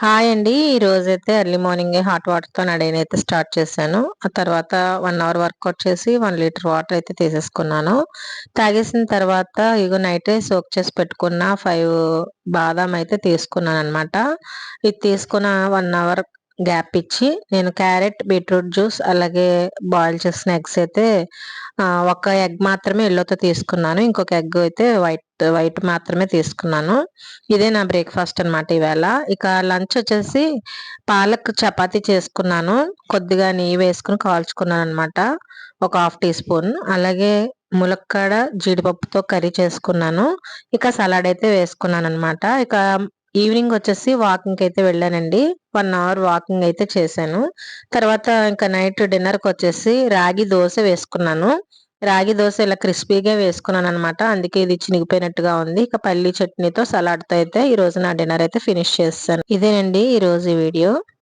Hi అండి. ఈరోజైతే early మార్నింగే హాట్ వాటర్‌తో నా డేని అయితే స్టార్ట్ చేశాను. ఆ తర్వాత 1 అవర్ వర్కౌట్ చేసి 1 లీటర్ వాటర్ అయితే తీసేసుకున్నాను. తాగేసిన తర్వాత ఇగో నైటే సోక్ చేసి పెట్టుకున్న 5 బాదాం అయితే తీసుకున్నాననమాట. ఇది తీసుకున్న 1 అవర్ గ్యాప్ ఇచ్చి నేను క్యారెట్, బీట్రూట్ జ్యూస్ అలాగే బాయిల్ చేసిన ఎగ్స్ అయితే ఒక ఎగ్ మాత్రమే యెల్లోతో తీసుకున్నాను. ఇంకొక ఎగ్ అయితే వైట్ మాత్రమే తీసుకున్నాను. ఇదే నా బ్రేక్‌ఫాస్ట్ అనమాట ఇవాళ. ఇక లంచ్ వచ్చేసి పాలక్ చపాతీ చేసుకున్నాను. కొద్దిగా నెయ్యి వేసుకొని కాల్చుకున్నాననమాట. ఒక హాఫ్ టీ స్పూన్. అలాగే ములక్కాడ, జీడిపప్పుతో కర్రీ చేసుకున్నాను. ఇక సలాడ్ అయితే వేసుకున్నాననమాట. ఇక ఈవినింగ్ వచ్చేసి వాకింగ్‌కి అయితే వెళ్ళానండి. 1 అవర్ వాకింగ్ అయితే చేశాను. తర్వాత ఇంకా నైట్ డిన్నర్‌కొచ్చేసి రాగి దోస వేసుకున్నాను. రాగి దోస ఇలా క్రిస్పీగా వేసుకున్నాననమాట. అందుకే ఇది చినిగిపోయినట్టుగా ఉంది. ఇక పల్లీ చట్నీతో, సలాడ్‌తో అయితే ఈరోజు నా డిన్నర్ అయితే ఫినిష్ చేసేసాను. ఇదేనండి ఈరోజు వీడియో.